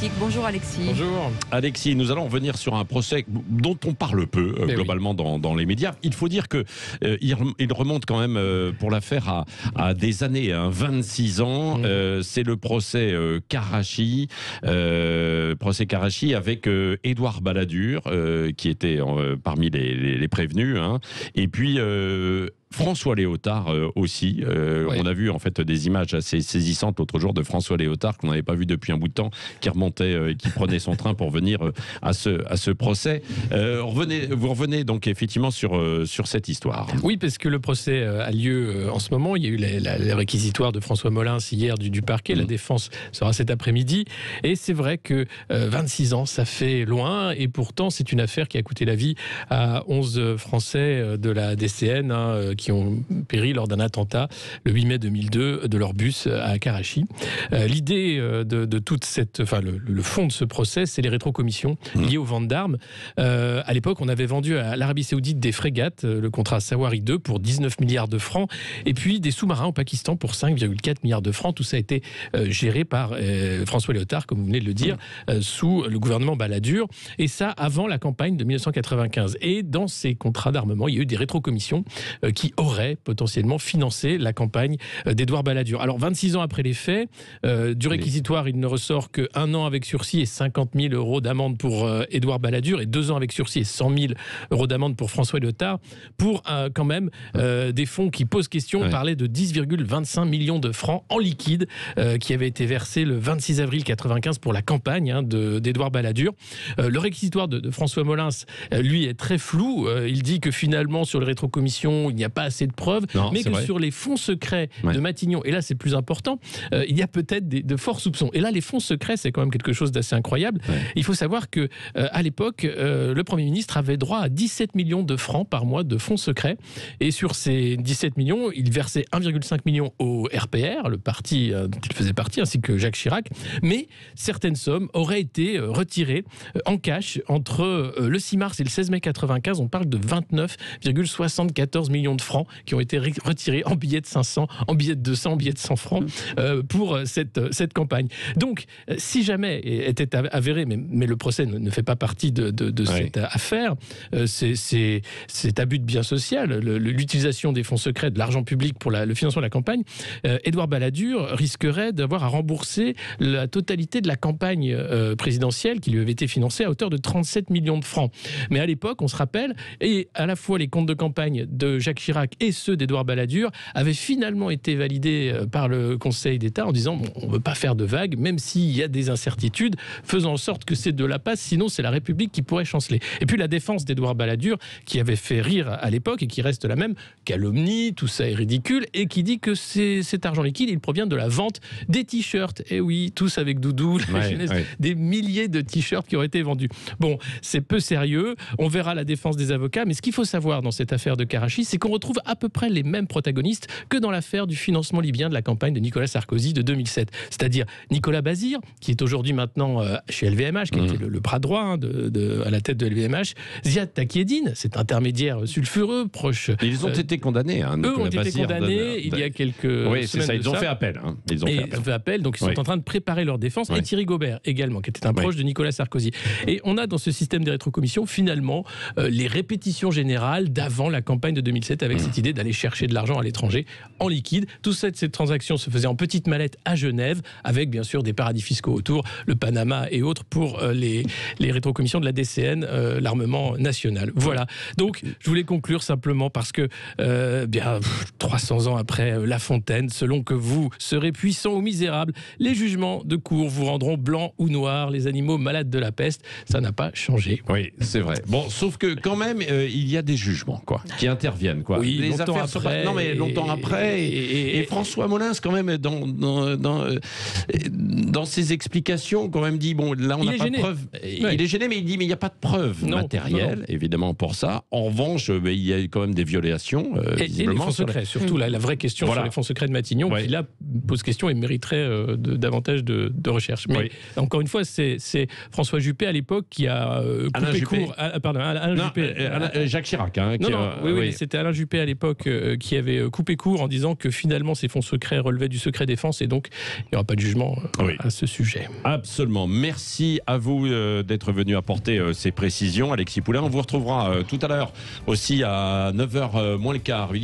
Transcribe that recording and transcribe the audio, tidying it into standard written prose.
politique. Bonjour Alexis. Bonjour. Alexis, nous allons revenir sur un procès dont on parle peu globalement dans les médias. Il faut dire que il remonte quand même pour l'affaire à des années, 26 ans. C'est le procès Karachi, avec Édouard Balladur qui était parmi les prévenus, et puis François Léotard aussi. On a vu en fait des images assez saisissantes l'autre jour de François Léotard qu'on n'avait pas vu depuis un bout de temps, qui remontait, qui prenait son train pour venir à ce procès. Vous revenez donc effectivement sur cette histoire. Oui, parce que le procès a lieu en ce moment. Il y a eu les réquisitoires de François Molins hier du parquet. La défense sera cet après-midi. Et c'est vrai que 26 ans, ça fait loin. Et pourtant, c'est une affaire qui a coûté la vie à 11 Français de la DCN qui ont péri lors d'un attentat le 8 mai 2002 de leur bus à Karachi. L'idée de toute cette, le fond de ce procès, c'est les rétrocommissions liées aux ventes d'armes. À l'époque, on avait vendu à l'Arabie Saoudite des frégates, le contrat Sawari 2 pour 19 milliards de francs, et puis des sous-marins au Pakistan pour 5,4 milliards de francs. Tout ça a été géré par François Léotard, comme vous venez de le dire, sous le gouvernement Balladur, et ça avant la campagne de 1995. Et dans ces contrats d'armement, il y a eu des rétrocommissions qui aurait potentiellement financé la campagne d'Édouard Balladur. Alors 26 ans après les faits, du réquisitoire, il ne ressort que 1 an avec sursis et 50 000 euros d'amende pour Édouard Balladur et 2 ans avec sursis et 100 000 euros d'amende pour François Léotard, pour quand même des fonds qui posent question. On parlait de 10,25 millions de francs en liquide qui avaient été versés le 26 avril 1995 pour la campagne d'Édouard Balladur. Le réquisitoire de François Molins, lui, est très flou. Il dit que finalement, sur les rétrocommissions, il n'y a pas assez de preuves, mais que sur les fonds secrets de Matignon, et là c'est plus important, il y a peut-être de forts soupçons. Et là, les fonds secrets, c'est quand même quelque chose d'assez incroyable. Il faut savoir que à l'époque, le Premier ministre avait droit à 17 millions de francs par mois de fonds secrets, et sur ces 17 millions, il versait 1,5 million au RPR, le parti dont il faisait partie, ainsi que Jacques Chirac, mais certaines sommes auraient été retirées en cash entre le 6 mars et le 16 mai 1995. On parle de 29,74 millions de francs qui ont été retirés en billets de 500, en billets de 200, en billets de 100 francs pour cette campagne. Donc, si jamais était avéré, mais le procès ne fait pas partie de cette affaire, c'est abus de bien social, l'utilisation des fonds secrets, de l'argent public pour le financement de la campagne. Édouard Balladur risquerait d'avoir à rembourser la totalité de la campagne présidentielle qui lui avait été financée à hauteur de 37 millions de francs. Mais à l'époque, on se rappelle, et à la fois les comptes de campagne de Jacques Chirac et ceux d'Édouard Balladur avaient finalement été validés par le Conseil d'État en disant on ne veut pas faire de vagues, même s'il y a des incertitudes, faisant en sorte que c'est de la passe, sinon c'est la République qui pourrait chanceler. Et puis la défense d'Édouard Balladur, qui avait fait rire à l'époque et qui reste la même, calomnie, tout ça est ridicule, et qui dit que cet argent liquide, il provient de la vente des t-shirts. Et oui, tous avec Doudou, des milliers de t-shirts qui ont été vendus. Bon, c'est peu sérieux, on verra la défense des avocats, mais ce qu'il faut savoir dans cette affaire de Karachi, c'est qu'on retrouve à peu près les mêmes protagonistes que dans l'affaire du financement libyen de la campagne de Nicolas Sarkozy de 2007. C'est-à-dire Nicolas Bazir, qui est aujourd'hui maintenant chez LVMH, qui était le bras droit à la tête de LVMH. Ziad Takieddine, cet intermédiaire sulfureux, proche... Ils ont été condamnés. Eux ont été condamnés il y a quelques semaines. C'est ça, ils ont fait appel. Ils ont fait appel, donc ils sont en train de préparer leur défense. Et Thierry Gaubert également, qui était un proche de Nicolas Sarkozy. Et on a dans ce système des rétrocommissions, finalement, les répétitions générales d'avant la campagne de 2007 avec cette idée d'aller chercher de l'argent à l'étranger en liquide. Toutes ces transactions se faisaient en petites mallettes à Genève, avec bien sûr des paradis fiscaux autour, le Panama et autres pour les rétrocommissions de la DCN, l'armement national. Voilà. Donc, je voulais conclure simplement parce que 300 ans après La Fontaine, selon que vous serez puissant ou misérable, les jugements de cour vous rendront blanc ou noir, les animaux malades de la peste. Ça n'a pas changé. Oui, c'est vrai. Bon, sauf que quand même, il y a des jugements qui interviennent. Oui, les longtemps affaires après. Non, mais longtemps après. Et François Molins, quand même, dans ses explications, quand même dit, bon, là, on n'a pas de preuves. Il est gêné, mais il dit, mais il n'y a pas de preuves matérielles, évidemment, pour ça. En revanche, il y a quand même des violations, visiblement. Et les fonds secrets, surtout la vraie question sur les fonds secrets de Matignon, qui là pose question et mériterait davantage de recherche. Mais encore une fois, c'est François Juppé à l'époque qui a coupé court... Alain Juppé. Jacques Chirac. C'était Alain Juppé. RGPP à l'époque qui avait coupé court en disant que finalement ces fonds secrets relevaient du secret défense et donc il n'y aura pas de jugement à ce sujet. Absolument. Merci à vous d'être venu apporter ces précisions, Alexis Poulain. On vous retrouvera tout à l'heure aussi à 9h moins le quart.